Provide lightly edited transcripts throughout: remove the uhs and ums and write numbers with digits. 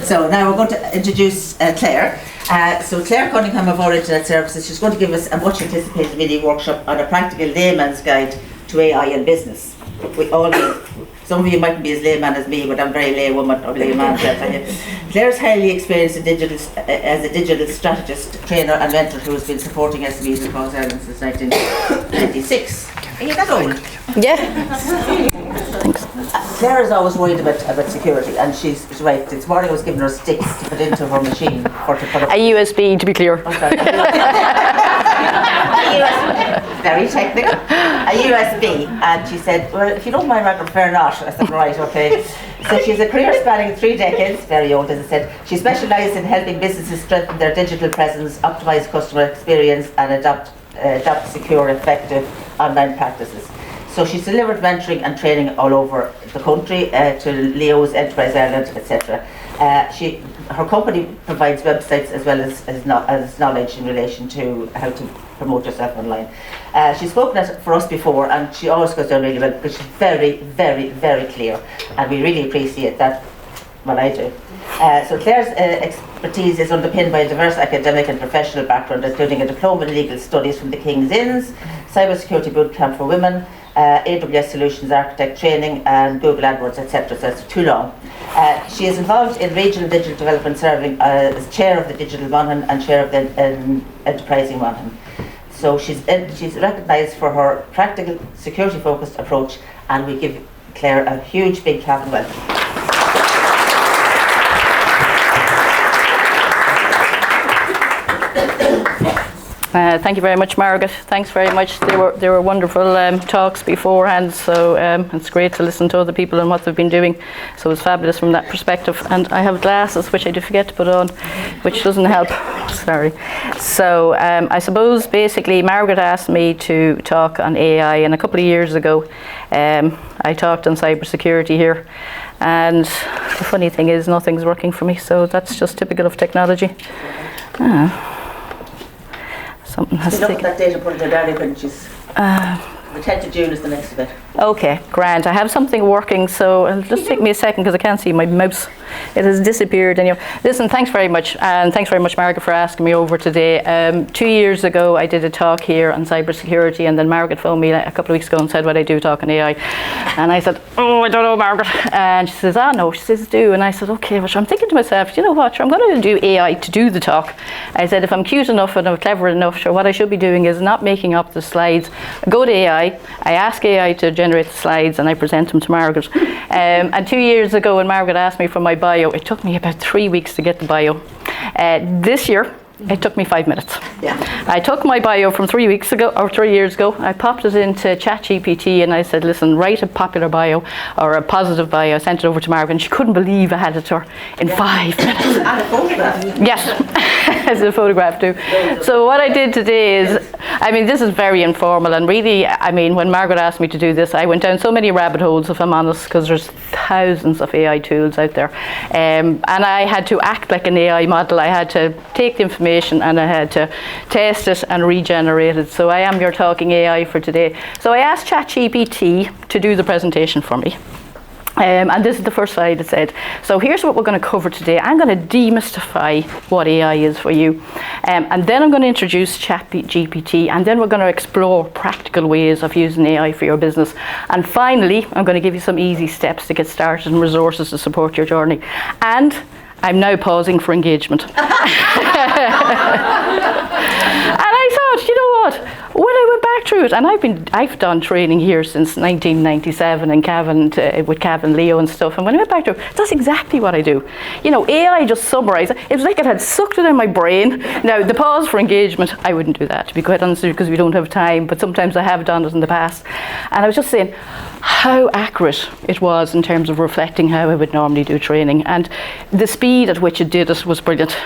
So now we're going to introduce Claire. So Claire Cunningham of our Internet Services, she's going to give us a much anticipated mini workshop on a practical layman's guide to AI in business. We all need, some of you mightn't be as layman as me, but I'm a very laywoman or layman. Claire's highly experienced as a digital strategist, trainer and mentor who has been supporting SMEs across Ireland since 1996. Are you that old? Yeah. Thanks. Claire is always worried about security, and she's right. This morning I was giving her sticks to put into her machine. For to put up. A USB, to be clear. Very technical. A USB, and she said, "Well, if you don't mind, I prefer not." I said, "Right, okay." So she's a career spanning 3 decades, very old as I said. She specialises in helping businesses strengthen their digital presence, optimise customer experience, and adopt secure, effective online practices. So she's delivered mentoring and training all over the country to Leo's, Enterprise Ireland, etc. Her company provides websites as well as knowledge in relation to how to promote yourself online. She's spoken for us before, and she always goes down really well because she's very, very, very clear, and we really appreciate that. Well, I do. So Claire's expertise is underpinned by a diverse academic and professional background, including a diploma in legal studies from the King's Inns, cybersecurity bootcamp for women, AWS Solutions Architect training, and Google AdWords, etc. So it's too long. She is involved in regional digital development, serving as chair of the Digital Monaghan and chair of the Enterprising Monaghan. So she's recognised for her practical, security-focused approach, and we give Claire a huge, big clap and welcome. Thank you very much, Margaret. Thanks very much. They were wonderful talks beforehand, so it's great to listen to other people and what they've been doing. So it's fabulous from that perspective. And I have glasses, which I did forget to put on, which doesn't help. Sorry. So I suppose basically Margaret asked me to talk on AI, and a couple of years ago I talked on cybersecurity here. And the funny thing is, nothing's working for me, so that's just typical of technology. Something has to look at that data, put it in diary benches. The 10th of June is the next event. Okay, grand. I have something working, so it'll just take me a second because I can't see my mouse. It has disappeared. And listen, thanks very much, and thanks very much, Margaret, for asking me over today. 2 years ago, I did a talk here on cybersecurity, and then Margaret phoned me a couple of weeks ago and said, "What I do talk on AI?" And I said, "Oh, I don't know, Margaret." And she says, "Ah, no." She says, "Do." And I said, "Okay." Well, I'm thinking to myself, you know what? I'm going to do AI to do the talk. I said, if I'm cute enough and I'm clever enough, sure, what I should be doing is not making up the slides. I go to AI, I ask AI to generate the slides, and I present them to Margaret. And 2 years ago, when Margaret asked me for my bio, it took me about 3 weeks to get the bio. This year, it took me 5 minutes. Yeah. I took my bio from 3 weeks ago, or 3 years ago. I popped it into ChatGPT and I said, "Listen, write a popular bio or a positive bio." I sent it over to Margaret, and she couldn't believe I had it to her in 5 minutes. And a photograph. Yes, as a photograph too. So what I did today is, I mean, this is very informal, and really, I mean, when Margaret asked me to do this, I went down so many rabbit holes, if I'm honest, because there's thousands of AI tools out there. And I had to act like an AI model. I had to take the information and I had to test it and regenerate it. So I am your talking AI for today. So I asked ChatGPT to do the presentation for me. And this is the first slide it said. So here's what we're going to cover today. I'm going to demystify what AI is for you. And then I'm going to introduce ChatGPT, and then we're going to explore practical ways of using AI for your business. And finally, I'm going to give you some easy steps to get started and resources to support your journey. And I'm now pausing for engagement. And I thought, you know what? When I went back through it, and I've done training here since 1997 in Cavan with Cavan, Leo and stuff. And when I went back through it, that's exactly what I do. You know, AI just summarised it. It was like it had sucked it in my brain. Now, the pause for engagement, I wouldn't do that, to be quite honest with you, because we don't have time. But sometimes I have done it in the past. And I was just saying how accurate it was in terms of reflecting how I would normally do training. And the speed at which it did it was brilliant.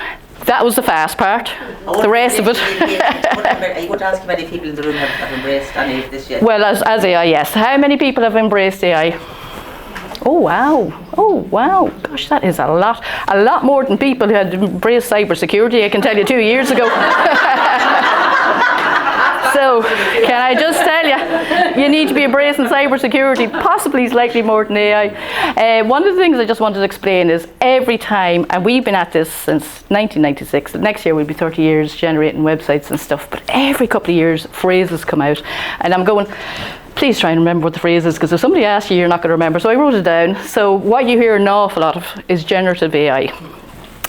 That was the fast part. The rest of it. Are you going to ask how many people in the room have embraced any of this yet? Well, as AI, yes. How many people have embraced AI? Oh wow! Oh wow! Gosh, that is a lot. A lot more than people who had embraced cybersecurity, I can tell you, 2 years ago. So So, can I just tell you, you need to be embracing cybersecurity, possibly slightly more than AI. One of the things I just wanted to explain is every time, and we've been at this since 1996, next year we'll be 30 years generating websites and stuff, but every couple of years phrases come out, and I'm going, please try and remember what the phrase is, because if somebody asks you, you're not going to remember. So I wrote it down. So what you hear an awful lot of is generative AI.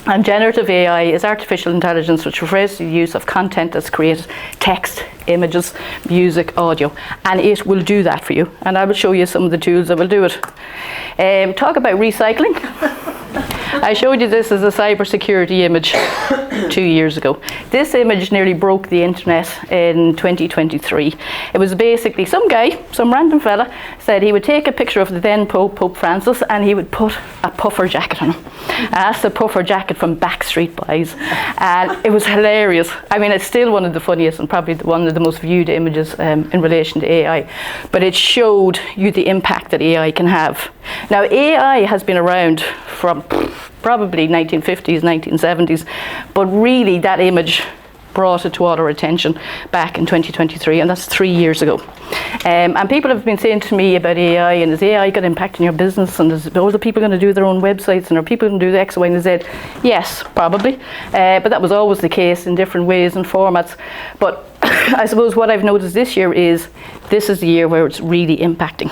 And generative AI is artificial intelligence which refers to the use of content that's created, text, images, music, audio, and it will do that for you. And I will show you some of the tools that will do it. Talk about recycling. I showed you this as a cybersecurity image 2 years ago. This image nearly broke the internet in 2023. It was basically some guy, some random fella, said he would take a picture of the then Pope, Pope Francis, and he would put a puffer jacket on him. And that's the puffer jacket from Backstreet Boys. And it was hilarious. I mean, it's still one of the funniest and probably one of the most viewed images in relation to AI. But it showed you the impact that AI can have. Now, AI has been around from probably 1950s, 1970s, but really that image brought it to all our attention back in 2023, and that's 3 years ago. And people have been saying to me about AI, and is AI going to impact on your business, and is all the people going to do their own websites, and are people going to do the X, Y, and Z? Yes, probably, but that was always the case in different ways and formats. But I suppose what I've noticed this year is this is the year where it's really impacting.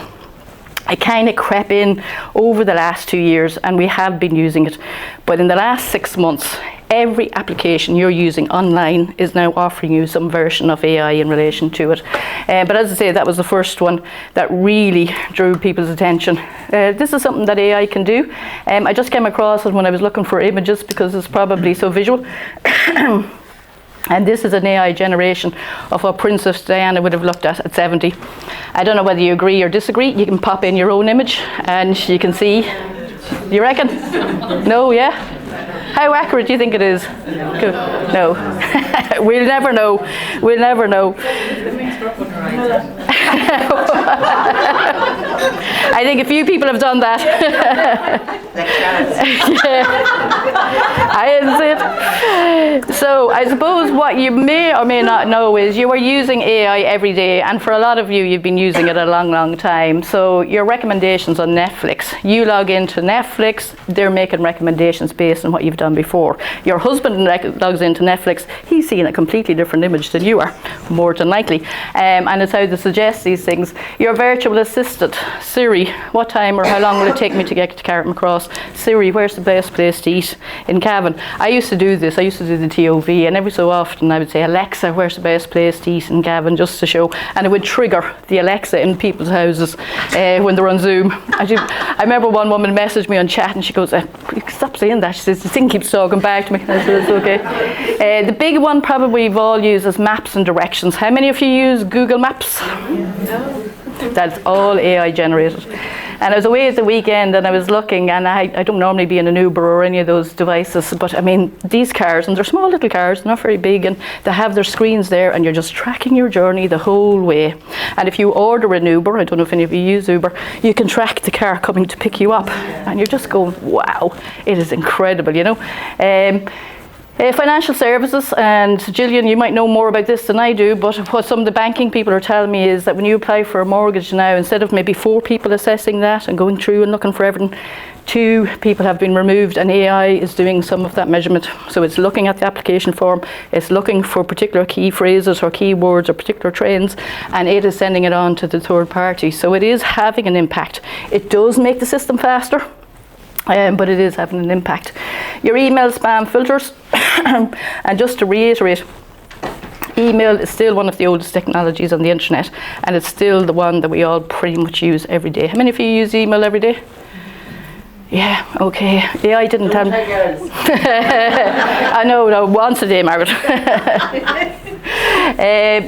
I kind of crept in over the last 2 years, and we have been using it. But in the last 6 months, every application you're using online is now offering you some version of AI in relation to it. But as I say, that was the first one that really drew people's attention. This is something that AI can do. I just came across it when I was looking for images because it's probably so visual. And this is an AI generation of what Princess Diana would have looked at 70. I don't know whether you agree or disagree. You can pop in your own image and you can see. You reckon? No, yeah? How accurate do you think it is? Good. No. We'll never know. We'll never know. I think a few people have done that. Yeah. I didn't see it. So I suppose what you may or may not know is you are using AI every day, and for a lot of you, you've been using it a long, long time. So your recommendations on Netflix, you log into Netflix, they're making recommendations based on what you've done before. Your husband logs into Netflix, he's seeing a completely different image than you are, more than likely. And it's how they suggest these things. Your virtual assistant, Siri, what time or how long will it take me to get to Carrick Cross? Siri, where's the best place to eat in Cavan? I used to do this, I used to do the TOV, and every so often I would say, Alexa, where's the best place to eat in Cavan, just to show, and it would trigger the Alexa in people's houses when they're on Zoom. I remember one woman messaged me on chat and she goes, stop saying that, she says, the thing keeps talking back to me. I said, it's okay. The big one probably we've all used is maps and directions. How many of you use Google Maps? No. That's all AI generated. And I was away at the weekend and I was looking, and I don't normally be in an Uber or any of those devices, but I mean, these cars, and they're small little cars, not very big, and they have their screens there, and you're just tracking your journey the whole way. And if you order an Uber, I don't know if any of you use Uber, you can track the car coming to pick you up, and you're just going, wow, it is incredible, you know. Financial services, and Gillian, you might know more about this than I do, but what some of the banking people are telling me is that when you apply for a mortgage now, instead of maybe 4 people assessing that and going through and looking for everything, 2 people have been removed, and AI is doing some of that measurement. So it's looking at the application form, it's looking for particular key phrases or keywords or particular trends, and it is sending it on to the third party. So it is having an impact. It does make the system faster, but it is having an impact. Your email spam filters, and just to reiterate, email is still one of the oldest technologies on the internet, and it's still the one that we all pretty much use every day. How many of you use email every day? Yeah, okay. Yeah, I didn't tell me. I know, no, once a day, Margaret.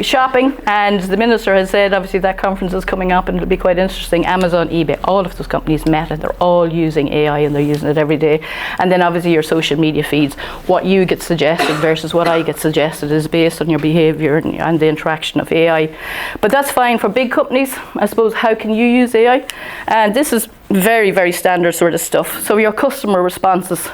Shopping, and the minister has said obviously that conference is coming up and it'll be quite interesting. Amazon, eBay, all of those companies, Meta, they're all using AI and they're using it every day. And then obviously your social media feeds, what you get suggested versus what I get suggested is based on your behaviour and the interaction of AI. But that's fine for big companies. I suppose, how can you use AI? And this is very, very standard sort of stuff. So your customer responses,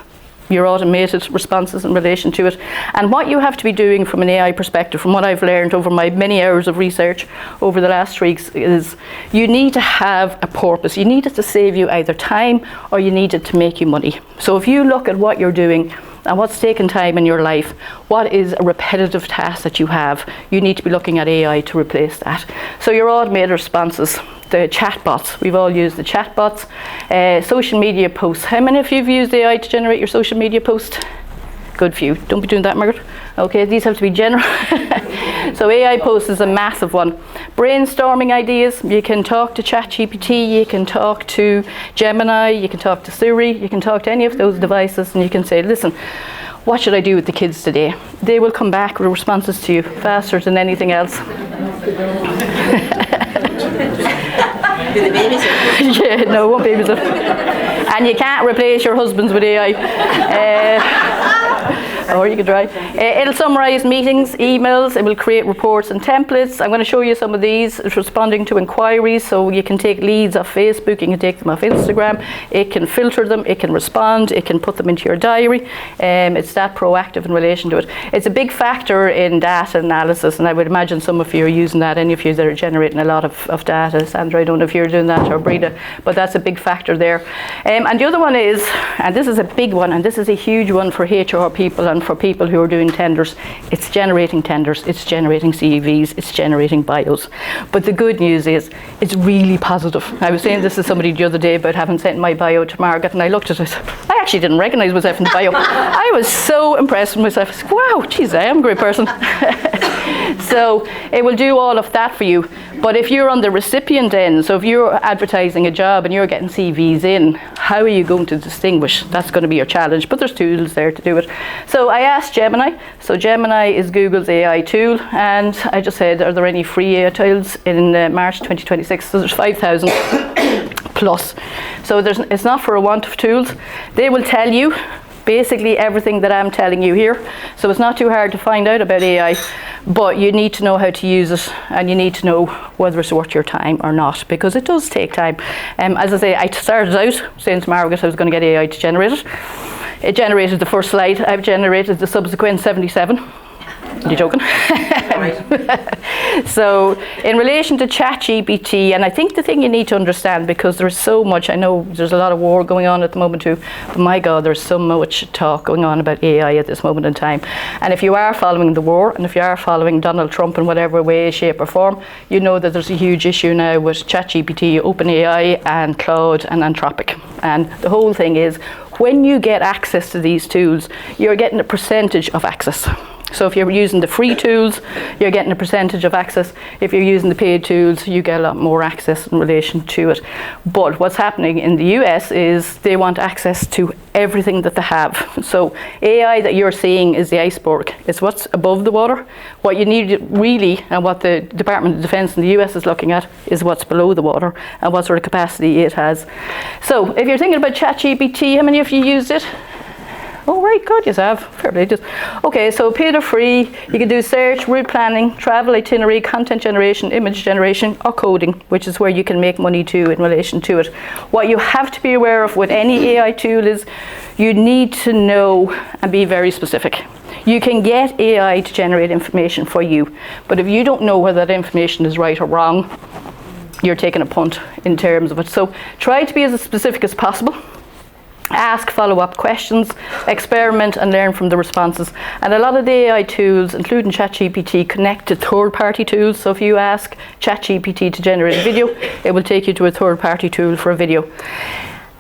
your automated responses in relation to it. And what you have to be doing from an AI perspective, from what I've learned over my many hours of research over the last weeks, is you need to have a purpose. You need it to save you either time or you need it to make you money. So if you look at what you're doing and what's taking time in your life, what is a repetitive task that you have, you need to be looking at AI to replace that. So your automated responses, the chatbots, we've all used the chatbots, social media posts. How many of you have used AI to generate your social media post? Good few. Don't be doing that, Margaret. Okay, these have to be general. So AI posts is a massive one. Brainstorming ideas, you can talk to ChatGPT, you can talk to Gemini, you can talk to Siri, you can talk to any of those devices and you can say, listen, what should I do with the kids today? They will come back with responses to you faster than anything else. Do the babysit? Yeah, no, it won't babysit. And you can't replace your husbands with AI. Or you could try. It'll summarise meetings, emails, it will create reports and templates. I'm going to show you some of these. It's responding to inquiries, so you can take leads off Facebook, you can take them off Instagram, it can filter them, it can respond, it can put them into your diary. It's that proactive in relation to it. It's a big factor in data analysis, and I would imagine some of you are using that, any of you that are generating a lot of data. Sandra, I don't know if you're doing that, or Breda, but that's a big factor there. And the other one is, and this is a big one, and this is a huge one for HR people and for people who are doing tenders, it's generating tenders, it's generating CVs, it's generating bios. But the good news is it's really positive. I was saying this to somebody the other day about having sent my bio to Margaret, and I looked at it, I actually didn't recognise myself in the bio. I was so impressed with myself. I said, wow, geez, I am a great person. So it will do all of that for you. But if you're on the recipient end, so if you're advertising a job and you're getting CVs in, how are you going to distinguish? That's going to be your challenge, but there's tools there to do it. So I asked Gemini. So Gemini is Google's AI tool, and I just said, are there any free AI tools in March 2026? So there's 5,000 plus. So it's not for a want of tools. They will tell you basically everything that I'm telling you here. So it's not too hard to find out about AI, but you need to know how to use it, and you need to know whether it's worth your time or not, because it does take time. As I say, I started out saying to Margaret I was going to get AI to generate it. It generated the first slide. I've generated the subsequent 77. You're joking? So in relation to ChatGPT, and I think the thing you need to understand, because there's so much, I know there's a lot of war going on at the moment too, but my God, there's so much talk going on about AI at this moment in time. And if you are following the war, and if you are following Donald Trump in whatever way, shape or form, you know that there's a huge issue now with ChatGPT, OpenAI and Claude and Anthropic. And the whole thing is, when you get access to these tools, you're getting a percentage of access. So if you're using the free tools, you're getting a percentage of access. If you're using the paid tools, you get a lot more access in relation to it. But what's happening in the US is they want access to everything that they have. So AI that you're seeing is the iceberg. It's what's above the water. What you need really, and what the Department of Defense in the US is looking at, is what's below the water and what sort of capacity it has. So if you're thinking about ChatGPT, how many of you used it? Oh, right, good, you have. Fair play. Okay, so paid or free, you can do search, route planning, travel itinerary, content generation, image generation, or coding, which is where you can make money too in relation to it. What you have to be aware of with any AI tool is you need to know and be very specific. You can get AI to generate information for you, but if you don't know whether that information is right or wrong, you're taking a punt in terms of it. So try to be as specific as possible. Ask follow-up questions, experiment and learn from the responses. And a lot of the AI tools, including ChatGPT, connect to third-party tools. So if you ask ChatGPT to generate a video, it will take you to a third-party tool for a video.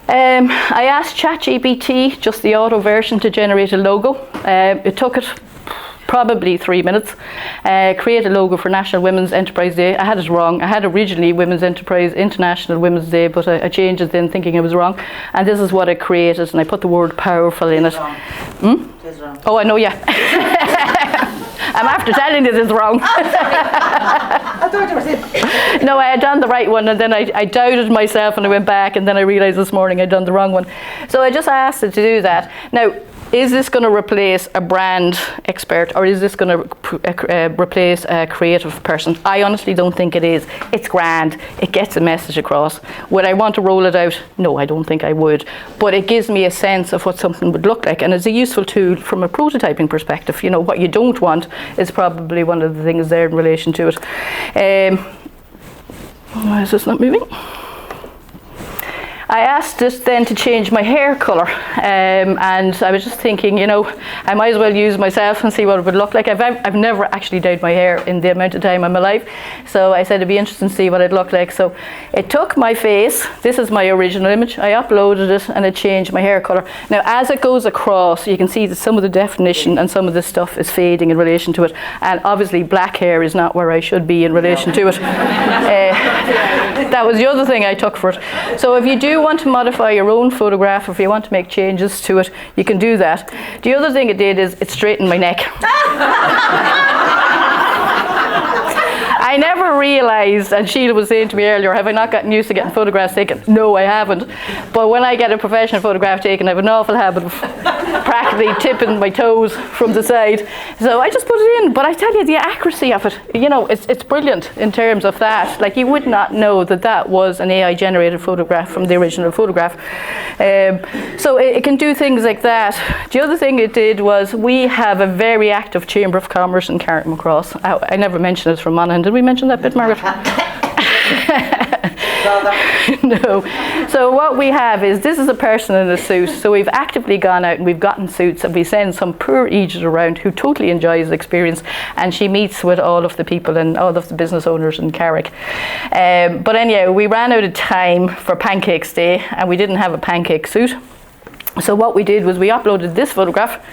I asked ChatGPT, just the auto version, to generate a logo. It took it probably 3 minutes. Create a logo for National Women's Enterprise Day. I had it wrong. I had originally Women's Enterprise International Women's Day, but I changed it then thinking I was wrong. And this is what I created, and I put the word powerful in it. Oh, I know, yeah. I'm after telling you this is wrong. I thought you were saying. No, I had done the right one, and then I doubted myself, and I went back, and then I realised this morning I'd done the wrong one. So I just asked it to do that. Now, is this going to replace a brand expert, or is this going to replace a creative person? I honestly don't think it is. It's grand. It gets a message across. Would I want to roll it out? No, I don't think I would. But it gives me a sense of what something would look like, and it's a useful tool from a prototyping perspective. You know, what you don't want is probably one of the things there in relation to it. Why is this not moving? I asked it then to change my hair colour, and I was just thinking, you know, I might as well use myself and see what it would look like. I've never actually dyed my hair in the amount of time I'm alive, so I said it'd be interesting to see what it'd look like. So it took my face, this is my original image, I uploaded it and it changed my hair colour. Now as it goes across, you can see that some of the definition and some of the stuff is fading in relation to it, and obviously black hair is not where I should be in relation to it. That was the other thing I took for it. So if you do want to modify your own photograph, or if you want to make changes to it, you can do that. The other thing it did is it straightened my neck. I never realised, and Sheila was saying to me earlier, have I not gotten used to getting photographs taken? No, I haven't. But when I get a professional photograph taken, I have an awful habit of practically tipping my toes from the side. So I just put it in. But I tell you, the accuracy of it, you know, it's brilliant in terms of that. Like, you would not know that that was an AI generated photograph from the original photograph. So it can do things like that. The other thing it did was, we have a very active Chamber of Commerce in Cunningham. I never mentioned it from Monaghan. Did we mention that bit, Margaret? No. So what we have is, this is a person in a suit. So we've actively gone out and we've gotten suits, and we send some poor Egypt around who totally enjoys the experience, and she meets with all of the people and all of the business owners in Carrick. But anyhow, we ran out of time for Pancakes Day and we didn't have a pancake suit. So what we did was we uploaded this photograph,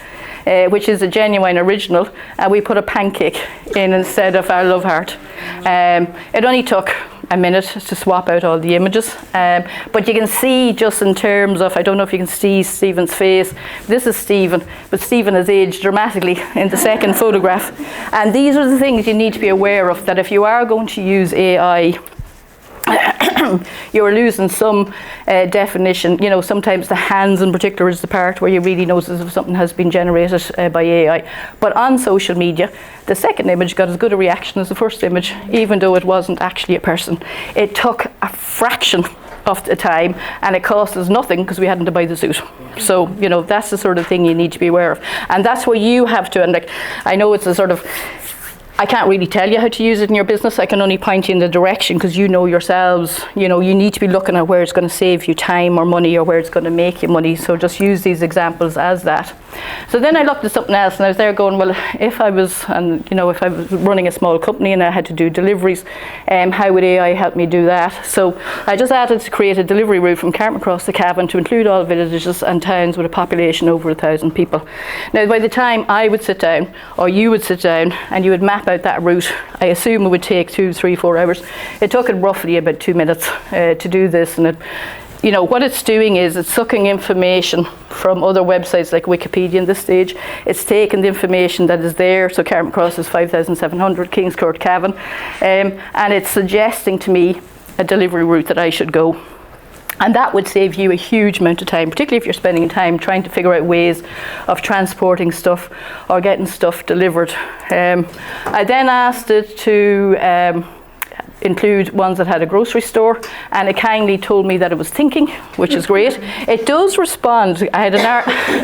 which is a genuine original, and we put a pancake in instead of our love heart. It only took a minute to swap out all the images, but you can see, just in terms of, I don't know if you can see Stephen's face, this is Stephen, but Stephen has aged dramatically in the second photograph. And these are the things you need to be aware of, that if you are going to use AI, you're losing some definition. You know, sometimes the hands in particular is the part where you really notice if something has been generated by AI. But on social media, the second image got as good a reaction as the first image, even though it wasn't actually a person. It took a fraction of the time, and it cost us nothing because we hadn't to buy the suit. So, you know, that's the sort of thing you need to be aware of. And that's what you have to, and like, I know it's a sort of, I can't really tell you how to use it in your business. I can only point you in the direction, because you know yourselves, you know, you need to be looking at where it's going to save you time or money, or where it's going to make you money. So just use these examples as that. So then I looked at something else, and I was there going, well, if I was running a small company and I had to do deliveries, how would AI help me do that? So I just added to create a delivery route from Carrick across to Cavan to include all villages and towns with a population over 1,000 people. Now, by the time I would sit down, or you would sit down, and you would map out that route, I assume it would take 2, 3, 4 hours. It took it roughly about 2 minutes to do this, and you know, what it's doing is it's sucking information from other websites like Wikipedia in this stage. It's taking the information that is there, so Carrick Cross is 5,700, King's Court, Cavan, and it's suggesting to me a delivery route that I should go. And that would save you a huge amount of time, particularly if you're spending time trying to figure out ways of transporting stuff or getting stuff delivered. I then asked it to include ones that had a grocery store, and it kindly told me that it was thinking, which is great. It does respond. I had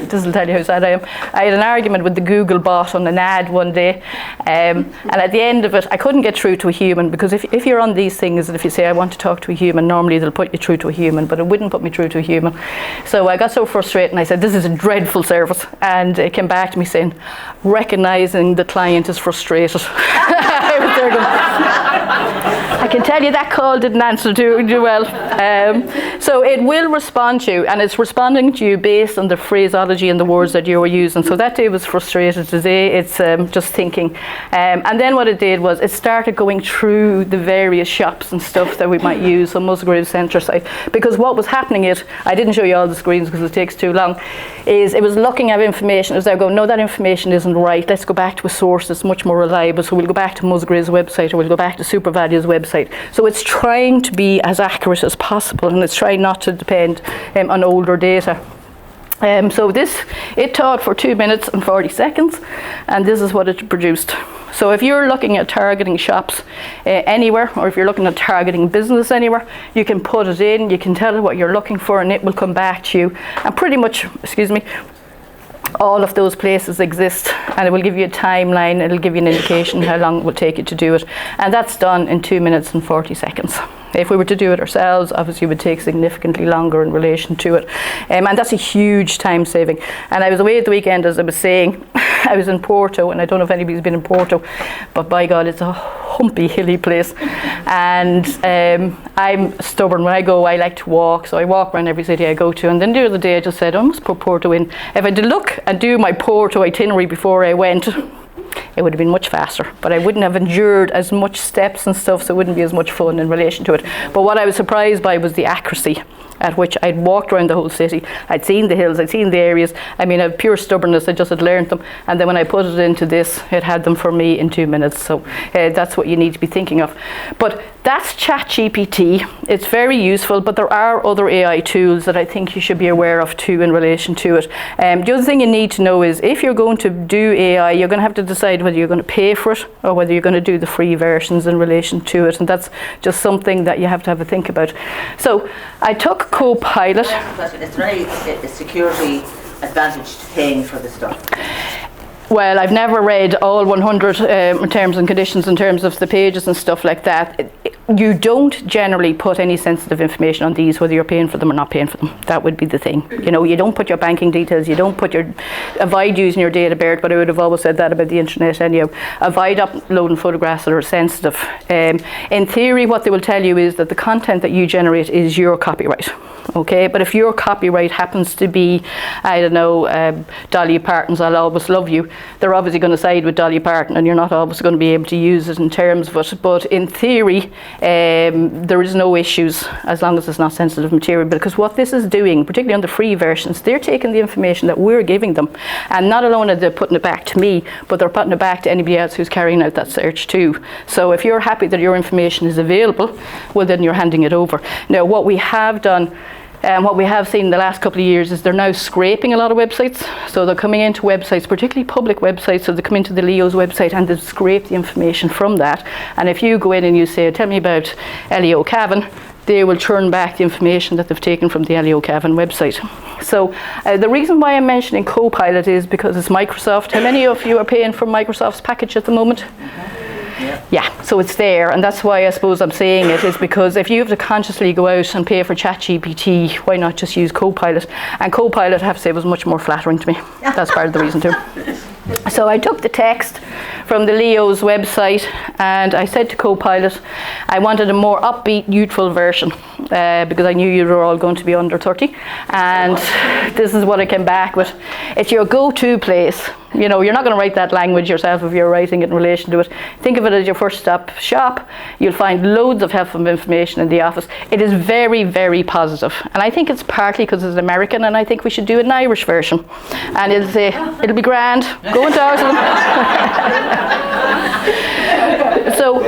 this will tell you how sad I am. I had an argument with the Google bot on an ad one day, and at the end of it, I couldn't get through to a human, because if you're on these things, and if you say, I want to talk to a human, normally they'll put you through to a human, but it wouldn't put me through to a human. So I got so frustrated, and I said, this is a dreadful service. And it came back to me saying, recognising the client is frustrated. I was there going, I can tell you that call didn't answer too well. So it will respond to you, and it's responding to you based on the phraseology and the words that you were using. So that day was frustrated, today it's just thinking. And then what it did was it started going through the various shops and stuff that we might use on Musgrave Centre site. Because what was happening is, I didn't show you all the screens because it takes too long, is it was looking at information. It was there going, no, that information isn't right. Let's go back to a source that's much more reliable. So we'll go back to Musgrave's website, or we'll go back to SuperValue's website. So it's trying to be as accurate as possible, and it's trying not to depend on older data. So it taught for 2 minutes and 40 seconds, and this is what it produced. So if you're looking at targeting shops anywhere, or if you're looking at targeting business anywhere, you can put it in, you can tell it what you're looking for, and it will come back to you. And pretty much, all of those places exist, and it will give you a timeline, it'll give you an indication how long it will take you to do it. And that's done in 2 minutes and 40 seconds. If we were to do it ourselves, obviously it would take significantly longer in relation to it. And that's a huge time saving. And I was away at the weekend, as I was saying. I was in Porto, and I don't know if anybody's been in Porto, but by God, it's a humpy, hilly place. And I'm stubborn. When I go, I like to walk, so I walk around every city I go to. And then the other day I just said, I must put Porto in. If I did look and do my Porto itinerary before I went, it would have been much faster, but I wouldn't have endured as much steps and stuff, so it wouldn't be as much fun in relation to it. But what I was surprised by was the accuracy at which I'd walked around the whole city. I'd seen the hills, I'd seen the areas. I mean, of pure stubbornness, I just had learned them. And then when I put it into this, it had them for me in 2 minutes. So that's what you need to be thinking of. But that's ChatGPT. It's very useful, but there are other AI tools that I think you should be aware of too in relation to it. The other thing you need to know is if you're going to do AI, you're going to have to decide whether you're going to pay for it or whether you're going to do the free versions in relation to it. And that's just something that you have to have a think about. So I took Copilot. It's very a security advantage to paying for the stuff. Well, I've never read all 100 terms and conditions in terms of the pages and stuff like that. You don't generally put any sensitive information on these, whether you're paying for them or not paying for them. That would be the thing. You know, you don't put your banking details, you don't put avoid using your date of birth, but I would have always said that about the internet anyhow. Avoid uploading photographs that are sensitive. In theory, what they will tell you is that the content that you generate is your copyright. Okay, but if your copyright happens to be, I don't know, Dolly Parton's I'll Always Love You, they're obviously going to side with Dolly Parton, and you're not always going to be able to use it in terms of it. But in theory, there is no issues as long as it's not sensitive material, because what this is doing, particularly on the free versions, they're taking the information that we're giving them, and not alone are they putting it back to me, but they're putting it back to anybody else who's carrying out that search too. So if you're happy that your information is available, well then you're handing it over. Now what we have done, what we have seen in the last couple of years is they're now scraping a lot of websites. So they're coming into websites, particularly public websites, so they come into the Leo's website and they scrape the information from that. And if you go in and you say, tell me about Leo Cavan, they will turn back the information that they've taken from the Leo Cavan website. So the reason why I'm mentioning Copilot is because it's Microsoft. How many of you are paying for Microsoft's package at the moment? Yeah, so it's there, and that's why I suppose I'm saying it, is because if you have to consciously go out and pay for ChatGPT, why not just use Copilot? And Copilot, I have to say, was much more flattering to me. That's part of the reason too. So I took the text from the Leo's website and I said to Copilot I wanted a more upbeat, youthful version because I knew you were all going to be under 30, and this is what I came back with. It's your go-to place. You know, you're not going to write that language yourself if you're writing it in relation to it. Think of it as your first stop shop. You'll find loads of helpful information in the office. It is very, very positive. And I think it's partly because it's American, and I think we should do an Irish version. And it'll say, it'll be grand, go and talk to them. So,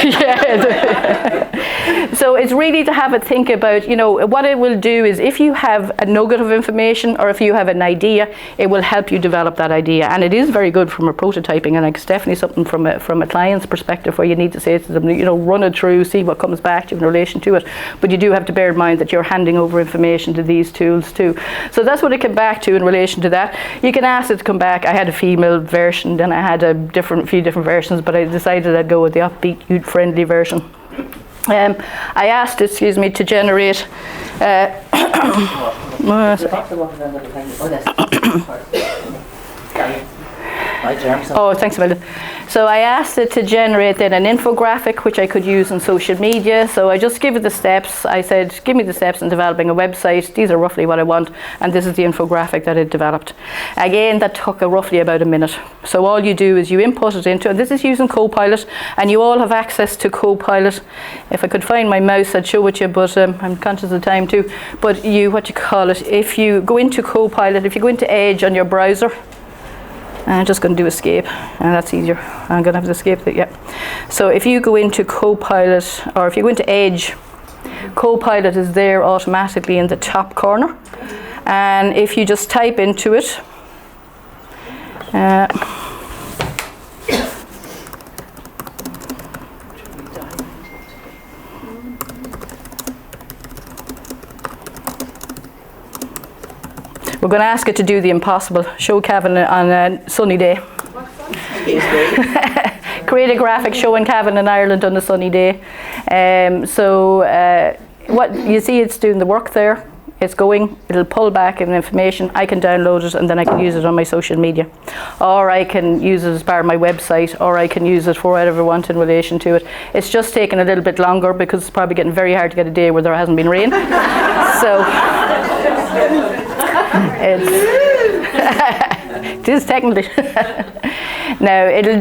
yeah. So it's really to have a think about, you know, what it will do is if you have a nugget of information or if you have an idea, it will help you develop that idea. And it is very good from a prototyping, and it's definitely something from a client's perspective where you need to say to them, you know, run it through, see what comes back to you in relation to it. But you do have to bear in mind that you're handing over information to these tools too. So that's what it came back to in relation to that. You can ask it to come back. I had a female version, then I had a few different versions, but I decided I'd go with the upbeat, youth-friendly version. I asked it, to generate oh, thanks a million. So I asked it to generate then an infographic which I could use on social media. So I just give it the steps. I said, give me the steps in developing a website. These are roughly what I want, and this is the infographic that it developed. Again, that took roughly about a minute. So all you do is you input it into, and this is using Copilot, and you all have access to Copilot. If I could find my mouse, I'd show it you, but I'm conscious of time too. But if you go into Copilot, if you go into Edge on your browser, I'm just going to do escape, and that's easier. I'm going to have to escape it, yeah. So if you go into Copilot, or if you go into Edge, Copilot is there automatically in the top corner. And if you just type into it, we're going to ask it to do the impossible. Show Cavan on a sunny day. Create a graphic showing Cavan in Ireland on a sunny day. What you see, it's doing the work there. It's going, it'll pull back in information. I can download it and then I can use it on my social media. Or I can use it as part of my website, or I can use it for whatever I want in relation to it. It's just taken a little bit longer because it's probably getting very hard to get a day where there hasn't been rain. So it is technically. Now it'll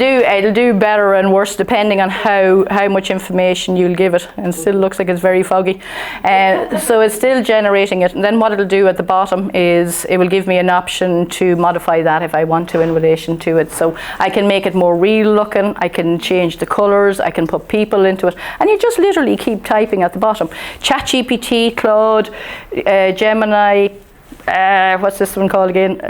do better and worse depending on how much information you'll give it, and still looks like it's very foggy. So it's still generating it, and then what it'll do at the bottom is it will give me an option to modify that if I want to in relation to it. So I can make it more real looking, I can change the colours, I can put people into it, and you just literally keep typing at the bottom. ChatGPT, Claude, Gemini, what's this one called again?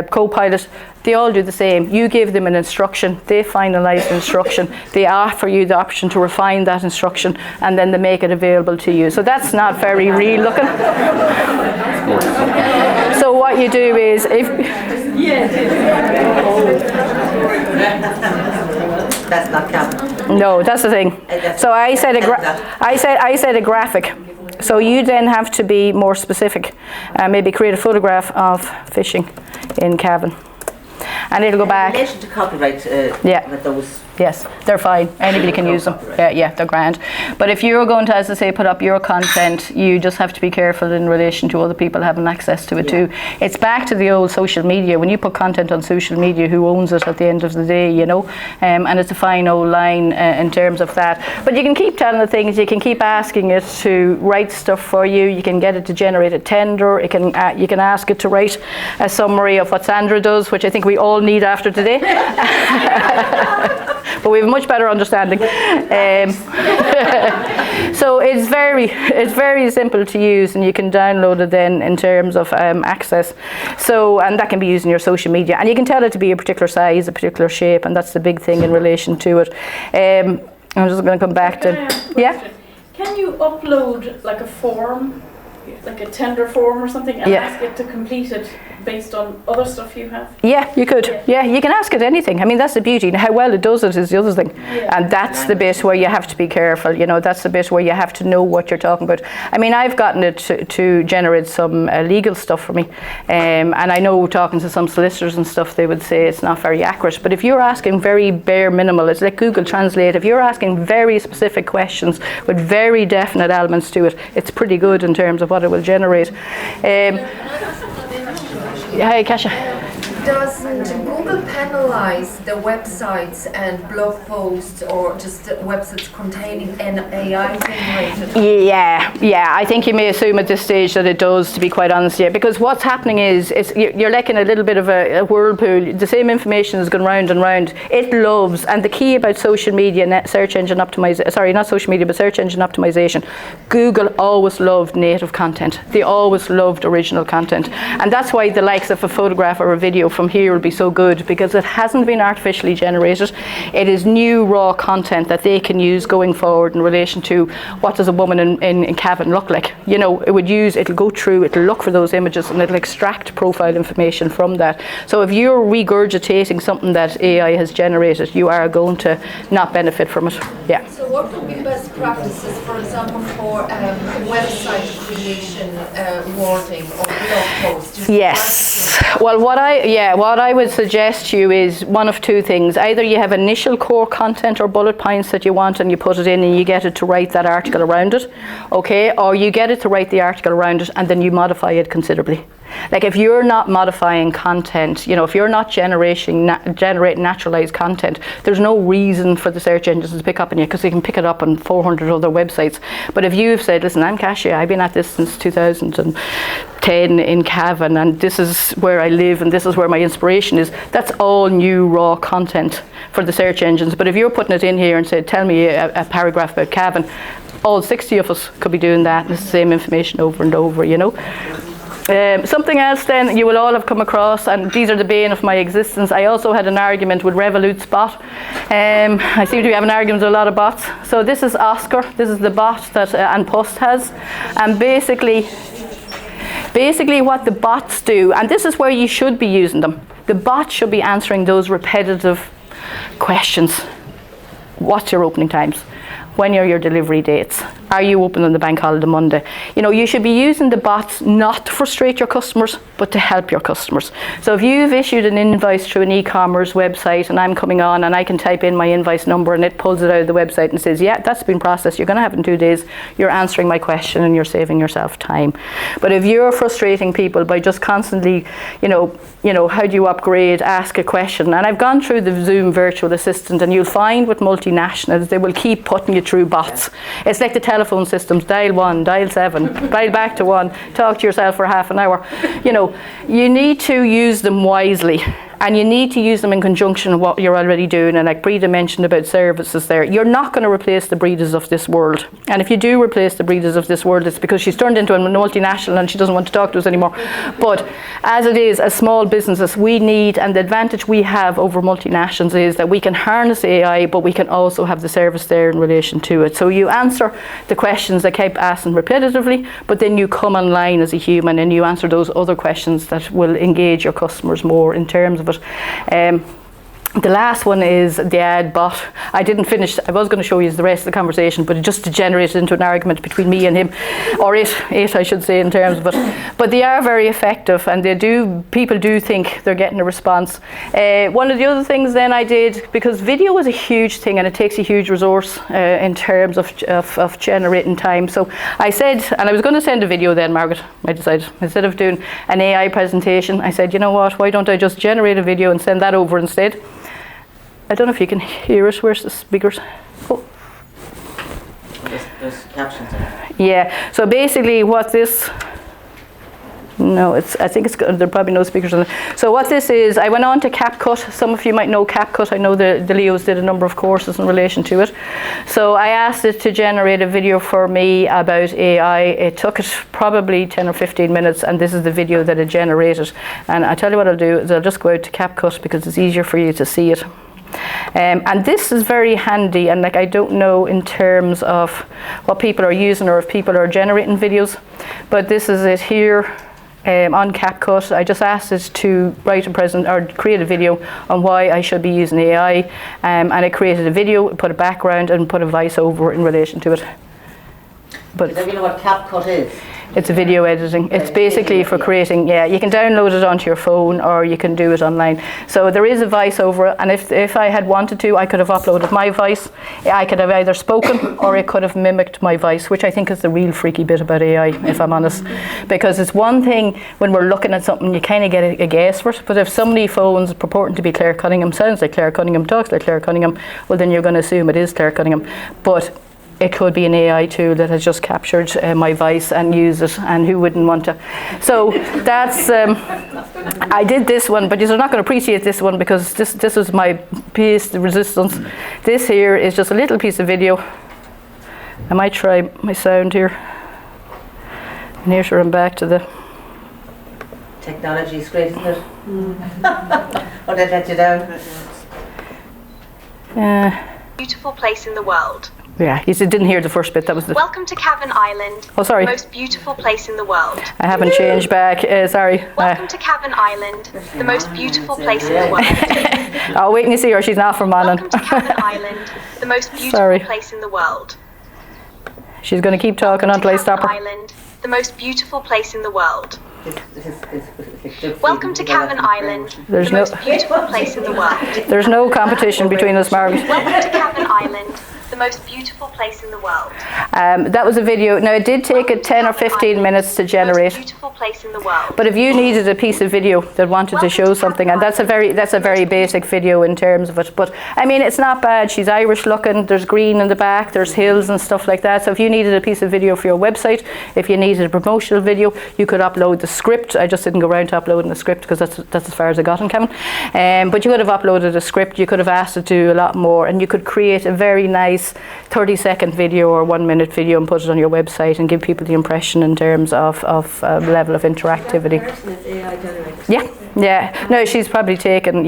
Copilot. They all do the same. You give them an instruction, they finalise the instruction, they offer you the option to refine that instruction, and then they make it available to you. So that's not very real looking. So what you do is, that's not Cavan. No, that's the thing. So I said a graphic. So you then have to be more specific. Maybe create a photograph of fishing in Cavan. And it'll go back. In relation to copyright, with those. Yes, they're fine. Anybody can use them. Yeah, they're grand. But if you're going to, as I say, put up your content, you just have to be careful in relation to other people having access to it too. It's back to the old social media. When you put content on social media, who owns it at the end of the day, you know? And it's a fine old line in terms of that. But you can keep telling it things. You can keep asking it to write stuff for you. You can get it to generate a tender. You can ask it to write a summary of what Sandra does, which I think we all need after today. But we have a much better understanding. So it's very simple to use, and you can download it then in terms of access. So, and that can be used in your social media, and you can tell it to be a particular size, a particular shape, and that's the big thing in relation to it. I'm just going to come back to, yeah. Can you upload like a form, like a tender form or something, and ask it to complete it based on other stuff you have? Yeah, you could. Yeah, you can ask it anything. I mean, that's the beauty. How well it does it is the other thing. Yeah. And that's the bit where you have to be careful. You know, that's the bit where you have to know what you're talking about. I mean, I've gotten it to generate some legal stuff for me. And I know talking to some solicitors and stuff, they would say it's not very accurate. But if you're asking very bare minimal, it's like Google Translate. If you're asking very specific questions with very definite elements to it, it's pretty good in terms of what it will generate. Hi, Kasia. Doesn't Google penalize the websites and blog posts or just websites containing an AI generated? Yeah, I think you may assume at this stage that it does, to be quite honest, because what's happening is you're like in a little bit of a whirlpool. The same information is going round and round. It loves, and the key about social media, search engine optimization, sorry, not social media, but search engine optimization, Google always loved native content. They always loved original content. And that's why the likes of a photograph or a video from here will be so good, because it hasn't been artificially generated. It is new raw content that they can use going forward in relation to what does a woman in Cavan look like. You know, it'll go through, it'll look for those images and it'll extract profile information from that. So if you're regurgitating something that AI has generated, you are going to not benefit from it. Yeah. So what would be best practices, for example, for website creation, wording or blog posts? Yes. Well, what I would suggest to you is one of two things. Either you have initial core content or bullet points that you want, and you put it in and you get it to write that article around it, okay? Or you get it to write the article around it and then you modify it considerably. Like if you're not modifying content, you know, if you're not generating naturalized content, there's no reason for the search engines to pick up on you, because they can pick it up on 400 other websites. But if you've said, listen, I'm Kasia, I've been at this since 2010 in Cavan, and this is where I live and this is where my inspiration is, that's all new raw content for the search engines. But if you're putting it in here and say, tell me a paragraph about Cavan, all 60 of us could be doing that, and it's the same information over and over, you know. Something else then you will all have come across, and these are the bane of my existence. I also had an argument with Revolut Spot. I seem to be having arguments with a lot of bots. So this is Oscar. This is the bot that Ann Post has. And basically what the bots do, and this is where you should be using them. The bot should be answering those repetitive questions. What's your opening times? When are your delivery dates? Are you open on the bank holiday Monday? You know, you should be using the bots not to frustrate your customers, but to help your customers. So if you've issued an invoice through an e-commerce website and I'm coming on and I can type in my invoice number and it pulls it out of the website and says, yeah, that's been processed, you're going to have it in 2 days, you're answering my question and you're saving yourself time. But if you're frustrating people by just constantly, you know, how do you upgrade, ask a question. And I've gone through the Zoom virtual assistant, and you'll find with multinationals, they will keep putting you through bots. It's like the telephone systems, dial 1, dial 7, dial back to 1, talk to yourself for half an hour. You know, you need to use them wisely. And you need to use them in conjunction with what you're already doing. And like Breda mentioned about services there, you're not going to replace the Bredas of this world. And if you do replace the Bredas of this world, it's because she's turned into a multinational and she doesn't want to talk to us anymore. But as it is, as small businesses, we need, and the advantage we have over multinationals is that we can harness AI, but we can also have the service there in relation to it. So you answer the questions that keep asking repetitively, but then you come online as a human and you answer those other questions that will engage your customers more in terms of it. The last one is the ad bot. I didn't finish, I was going to show you the rest of the conversation, but it just degenerated into an argument between me and him, or it I should say in terms of it. But they are very effective, and people do think they're getting a response. One of the other things then I did, because video is a huge thing and it takes a huge resource in terms of generating time. So I said, and I was going to send a video then, Margaret, I decided, instead of doing an AI presentation, I said, you know what, why don't I just generate a video and send that over instead? I don't know if you can hear it. Where's the speakers? Oh. There's captions there. Yeah, so basically what this, no, I think it's good. There are probably no speakers on it. So what this is, I went on to CapCut. Some of you might know CapCut. I know the Leos did a number of courses in relation to it. So I asked it to generate a video for me about AI. It took it probably 10 or 15 minutes, and this is the video that it generated. And I tell you what I'll do is I'll just go out to CapCut because it's easier for you to see it. And this is very handy, and like I don't know in terms of what people are using or if people are generating videos, but this is it here on CapCut. I just asked it to write a present or create a video on why I should be using AI, and it created a video, put a background and put a voiceover in relation to it. But do you know what CapCut is? It's video editing. It's basically for creating, yeah, you can download it onto your phone or you can do it online. So there is a voiceover, and if I had wanted to, I could have uploaded my voice. I could have either spoken or it could have mimicked my voice, which I think is the real freaky bit about AI, if I'm honest. Because it's one thing when we're looking at something, you kind of get a guess for it, but if somebody phones purporting to be Claire Cunningham, sounds like Claire Cunningham, talks like Claire Cunningham, well then you're going to assume it is Claire Cunningham. But it could be an AI tool that has just captured my voice and used it, and who wouldn't want to? So that's, I did this one, but you're not going to appreciate this one because this is my piece de resistance. This here is just a little piece of video. I might try my sound here. And here's where I'm back to the... Technology is great, isn't it? Oh, did I let you down? Beautiful place in the world. Yeah, you didn't hear the first bit. That was the... Welcome to Cavan Island. Oh, sorry. The most beautiful place in the world. I haven't changed back. Sorry. Welcome to Cavan Island. The most beautiful place in the world. Oh, wait and you see her. She's not from Manning. Welcome to Cavan Island. The most beautiful Sorry. place in the world. She's going to keep talking until I stop her. Island. The most beautiful place in the world. Welcome to Cavan Island. There's the most beautiful place in the world. There's no competition between us, Margaret. Welcome to Cavan Island. The most beautiful place in the world. That was a video. Now it did take it 10 or 15 minutes to generate. The most beautiful place in the world. But if you needed a piece of video that wanted to show something, and that's a very basic video in terms of it. But I mean, it's not bad. She's Irish looking. There's green in the back. There's hills and stuff like that. So if you needed a piece of video for your website, if you needed a promotional video, you could upload the script. I just didn't go around to uploading the script because that's as far as I got in Cavan. But you could have uploaded a script. You could have asked it to do a lot more, and you could create a very nice nice 30-second video or 1-minute video and put it on your website and give people the impression in terms of level of interactivity. That person is AI generated. Yeah. No, she's probably taken,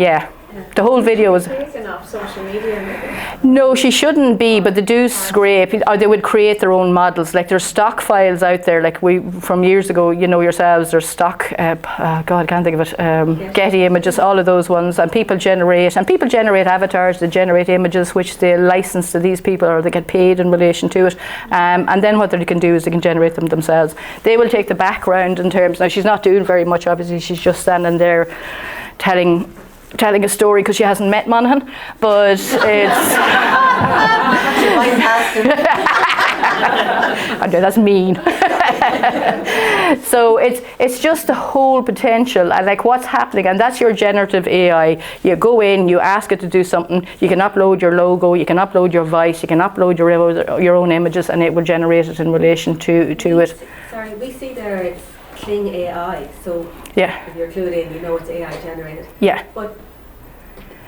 the whole video was... Taken off social media maybe. No, she shouldn't be, but they do scrape, or they would create their own models. Like there's stock files out there, like from years ago, you know yourselves, there's stock, God, I can't think of it, Getty images, all of those ones, and people generate avatars, they generate images which they license to these people or they get paid in relation to it. And then what they can do is they can generate them themselves. They will take the background in terms, now she's not doing very much obviously, she's just standing there telling a story because she hasn't met Monaghan, but it's... I know, that's mean. So it's just the whole potential and like what's happening, and that's your generative AI. You go in, you ask it to do something, you can upload your logo, you can upload your voice, you can upload your own images, and it will generate it in relation to it. Sorry, we see there it's Cling AI, so if you're clued in, you know it's AI generated. Yeah.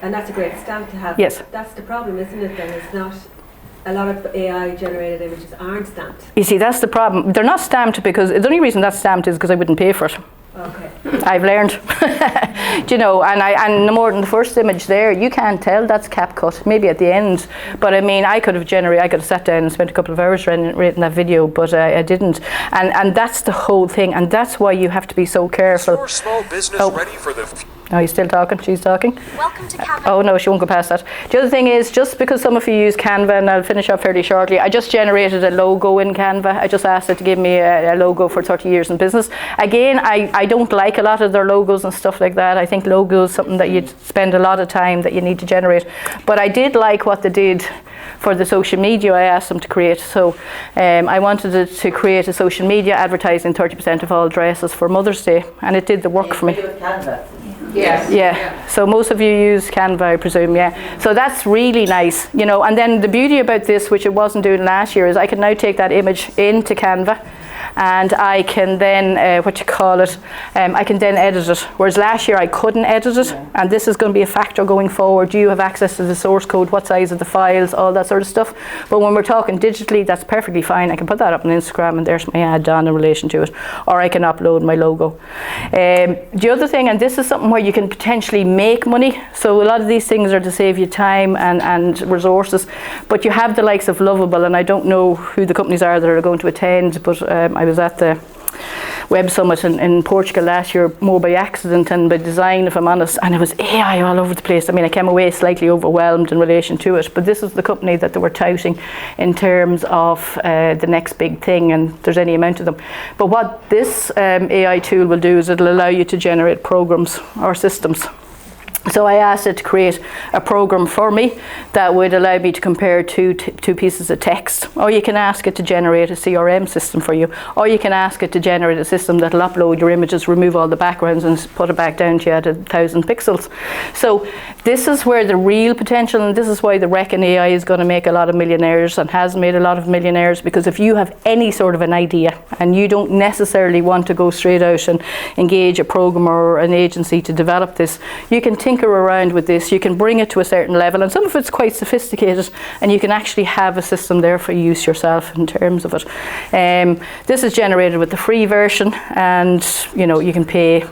And that's a great stamp to have. Yes. That's the problem, isn't it? Then it's not. A lot of AI generated images aren't stamped. You see, that's the problem. They're not stamped because the only reason that's stamped is because I wouldn't pay for it. Okay. I've learned. Do you know, and no more than the first image there, you can't tell that's CapCut, maybe at the end. But I mean, I could have sat down and spent a couple of hours writing that video, but I didn't. And that's the whole thing, and that's why you have to be so careful. Is your small business ready for the... Oh, he's still talking? She's talking? Welcome to Cavan. Oh no, she won't go past that. The other thing is, just because some of you use Canva, and I'll finish up fairly shortly, I just generated a logo in Canva. I just asked it to give me a logo for 30 years in business. Again, I don't like a lot of their logos and stuff like that. I think logos is something that you spend a lot of time that you need to generate. But I did like what they did for the social media I asked them to create. So I wanted it to create a social media advertising 30% of all dresses for Mother's Day, and it did the work for me. Yes. Yeah. So most of you use Canva, I presume, yeah. So that's really nice, you know. And then the beauty about this, which it wasn't doing last year, is I can now take that image into Canva, and I can then, I can then edit it. Whereas last year I couldn't edit it, and this is going to be a factor going forward. Do you have access to the source code? What size of the files? All that sort of stuff. But when we're talking digitally, that's perfectly fine. I can put that up on Instagram, and there's my ad done in relation to it. Or I can upload my logo. The other thing, and this is something where you can potentially make money. So a lot of these things are to save you time and resources. But you have the likes of Lovable, and I don't know who the companies are that are going to attend, but I was at the Web Summit in Portugal last year, more by accident and by design, if I'm honest, and it was AI all over the place. I mean, I came away slightly overwhelmed in relation to it, but this is the company that they were touting in terms of the next big thing, and there's any amount of them. But what this AI tool will do is it'll allow you to generate programs or systems. So I asked it to create a program for me that would allow me to compare two pieces of text. Or you can ask it to generate a CRM system for you. Or you can ask it to generate a system that will upload your images, remove all the backgrounds, and put it back down to you at 1,000 pixels. So this is where the real potential, and this is why the Reckon AI is going to make a lot of millionaires and has made a lot of millionaires, because if you have any sort of an idea and you don't necessarily want to go straight out and engage a programmer or an agency to develop this, you can tinker around with this, you can bring it to a certain level, and some of it's quite sophisticated, and you can actually have a system there for use yourself in terms of it. This is generated with the free version, and you know, you can pay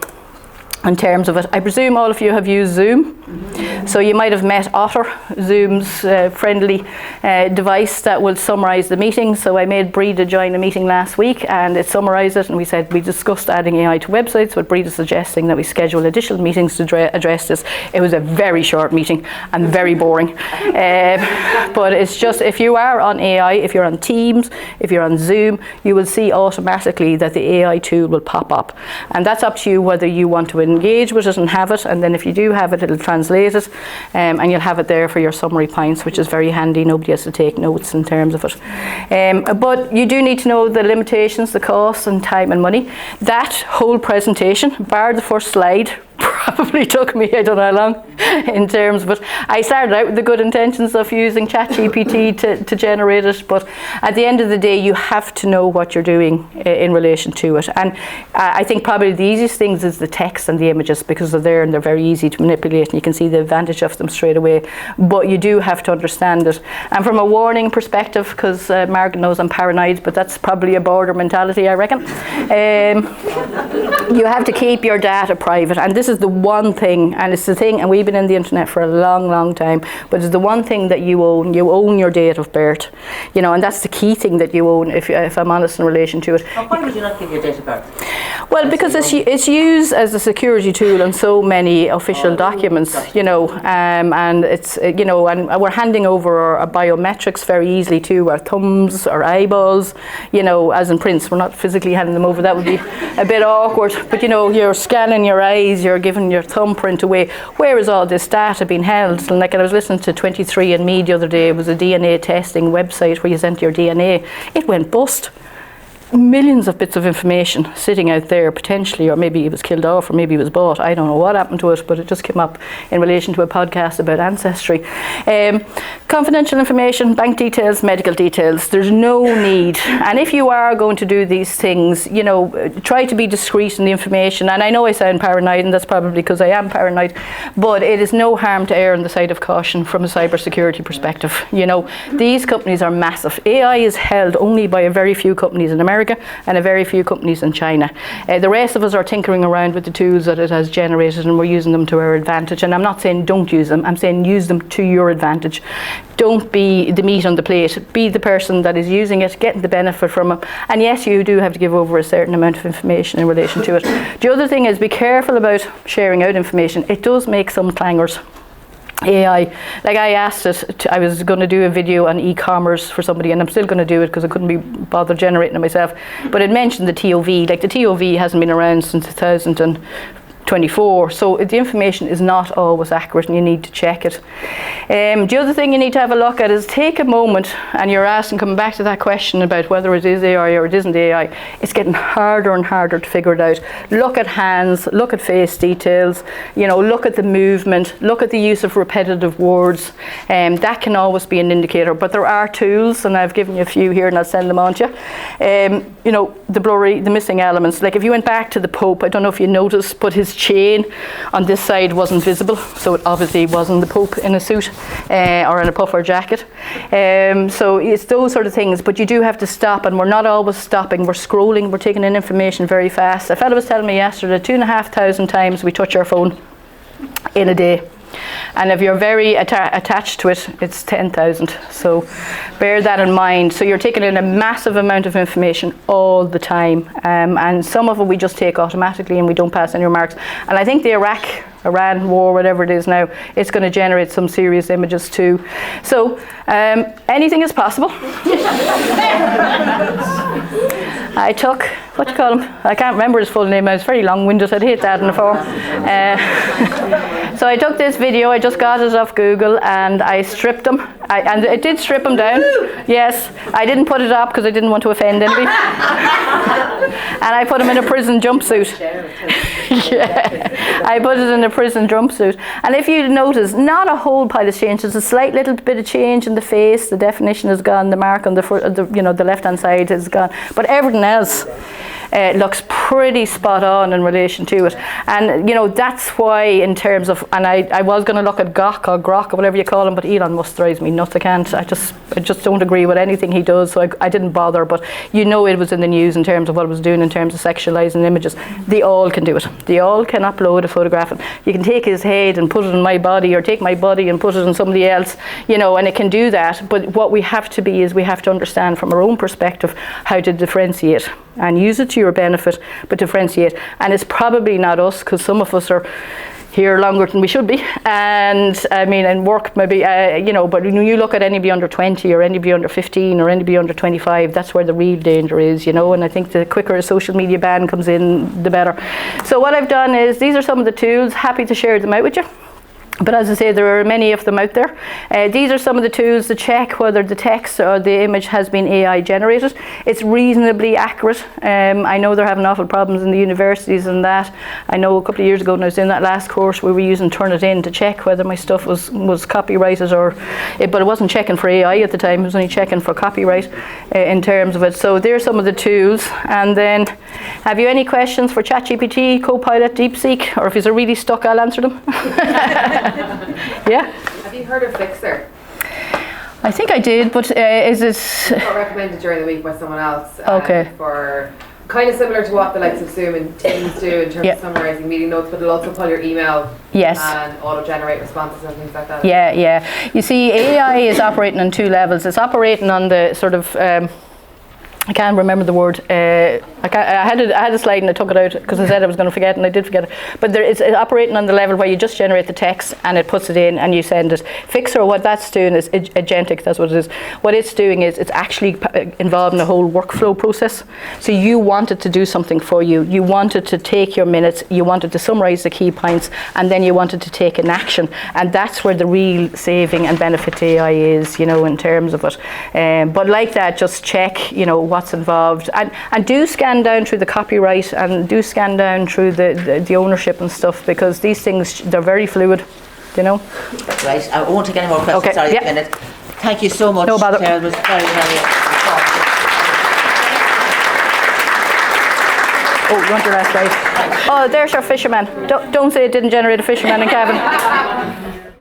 in terms of it. I presume all of you have used Zoom. So you might have met Otter, Zoom's friendly device that will summarise the meeting. So I made Breda join a meeting last week, and it summarised it, and we discussed adding AI to websites, with Breda suggesting that we schedule additional meetings to address this. It was a very short meeting and very boring. But it's just, if you are on AI, if you're on Teams, if you're on Zoom, you will see automatically that the AI tool will pop up. And that's up to you whether you want to engage with it and have it, and then if you do have it, it'll translate it, and you'll have it there for your summary points, which is very handy. Nobody has to take notes in terms of it. But you do need to know the limitations, the costs and time and money. That whole presentation, bar the first slide, probably took me, I don't know how long, in terms, but I started out with the good intentions of using ChatGPT to generate it, but at the end of the day you have to know what you're doing in relation to it. And I think probably the easiest things is the text and the images, because they're there and they're very easy to manipulate and you can see the advantage of them straight away, but you do have to understand it. And from a warning perspective, because Margaret knows I'm paranoid, but that's probably a border mentality, I reckon, you have to keep your data private. And this is the one thing, and it's the thing, and we've been in the internet for a long time, but it's the one thing that you own. You own your date of birth, you know, and that's the key thing that you own, if I'm honest in relation to it. Why would you not give your date of birth? Well, because it's used as a security tool on so many official documents, you know, and it's, you know, and we're handing over our biometrics very easily too, our thumbs, our eyeballs, you know, as in prints. We're not physically handing them over, that would be a bit awkward, but you know, you're scanning your eyes, you're giving your thumbprint away. Where is all this data being held? And like I was listening to 23andMe the other day, it was a DNA testing website where you sent your DNA. It went bust. Millions of bits of information sitting out there potentially, or maybe it was killed off, or maybe it was bought. I don't know what happened to it, but it just came up in relation to a podcast about ancestry. Confidential information, bank details, medical details, there's no need. And if you are going to do these things, you know, try to be discreet in the information. And I know I sound paranoid, and that's probably because I am paranoid, but it is no harm to err on the side of caution from a cybersecurity perspective. You know, these companies are massive. AI is held only by a very few companies in America and a very few companies in China. The rest of us are tinkering around with the tools that it has generated, and we're using them to our advantage. And I'm not saying don't use them, I'm saying use them to your advantage. Don't be the meat on the plate. Be the person that is using it, getting the benefit from it. And yes, you do have to give over a certain amount of information in relation to it. The other thing is, be careful about sharing out information. It does make some clangers. AI, like I asked it, I was going to do a video on e-commerce for somebody, and I'm still going to do it because I couldn't be bothered generating it myself, but it mentioned the TOV. Like, the TOV hasn't been around since 2024, so the information is not always accurate and you need to check it. The other thing you need to have a look at is take a moment, and you're asking, coming back to that question about whether it is AI or it isn't AI, it's getting harder and harder to figure it out. Look at hands, look at face details, you know, look at the movement, look at the use of repetitive words. That can always be an indicator, but there are tools, and I've given you a few here and I'll send them on to you. You know, the blurry, the missing elements. Like if you went back to the Pope, I don't know if you noticed, but his chain on this side wasn't visible, so it obviously wasn't the Pope in a suit or in a puffer jacket. So it's those sort of things, but you do have to stop, and we're not always stopping. We're scrolling, we're taking in information very fast. A fellow was telling me yesterday 2,500 times we touch our phone in a day. And if you're very attached to it, it's 10,000. So bear that in mind. So you're taking in a massive amount of information all the time. And some of it we just take automatically and we don't pass any remarks. And I think the Iran war, whatever it is now, it's going to generate some serious images too. So anything is possible. I took, what do you call him? I can't remember his full name. I was very long-winded. I'd hate that in the form. So I took this video. I just got it off Google and I stripped him. And it did strip him down. Yes, I didn't put it up because I didn't want to offend anybody. And I put him in a prison jumpsuit. Yeah, I put it in a prison jumpsuit. And if you notice, not a whole pile of change. There's a slight little bit of change in the face. The definition is gone. The mark on the left-hand side is gone. But everything else looks pretty spot on in relation to it. And you know, that's why in terms of, and I was going to look at Grok or whatever you call him, but Elon Musk drives me nuts. I just don't agree with anything he does, so I didn't bother. But you know, it was in the news in terms of what it was doing in terms of sexualizing images. They all can do it. They all can upload a photograph. You can take his head and put it on my body, or take my body and put it on somebody else, you know, and it can do that. But what we have to be is, we have to understand from our own perspective how to differentiate and use it to your benefit, but differentiate. And it's probably not us, because some of us are here longer than we should be, and I mean, and work maybe, you know, but when you look at anybody under 20 or anybody under 15 or anybody under 25, that's where the real danger is, you know. And I think the quicker a social media ban comes in, the better. So what I've done is, these are some of the tools. Happy to share them out with you. But as I say, there are many of them out there. These are some of the tools to check whether the text or the image has been AI generated. It's reasonably accurate. I know they're having awful problems in the universities and that. I know a couple of years ago when I was in that last course, we were using Turnitin to check whether my stuff was copyrighted but it wasn't checking for AI at the time, it was only checking for copyright in terms of it. So there's some of the tools. And then, have you any questions for ChatGPT, Copilot, DeepSeek, or if you're really stuck, I'll answer them. Yeah. Have you heard of Fixer? I think I did, but is it? It got recommended during the week by someone else. Okay. For kind of similar to what the likes of Zoom and Teams do in terms of summarising meeting notes, but it'll also pull your email. Yes. And auto-generate responses and things like that. Yeah, yeah. You see, AI is operating on 2 levels. It's operating on the sort of. I can't remember the word. I had a slide and I took it out because I said I was going to forget and I did forget it. But it's operating on the level where you just generate the text and it puts it in and you send it. Fixer, what that's doing is agentic, that's what it is. What it's doing is it's actually involved in a whole workflow process. So you want it to do something for you. You want it to take your minutes, you want it to summarise the key points, and then you want it to take an action. And that's where the real saving and benefit to AI is, in terms of it. But like that, just check, what's involved, and do scan down through the copyright and do scan down through the ownership and stuff, because these things, they're very fluid, Right, I won't take any more questions, Okay, sorry, yeah. a minute. Thank you so much. No bother. It was very, very informative. Oh, you want your last slide? Oh, there's your fisherman. Don't say it didn't generate a fisherman in Cavan.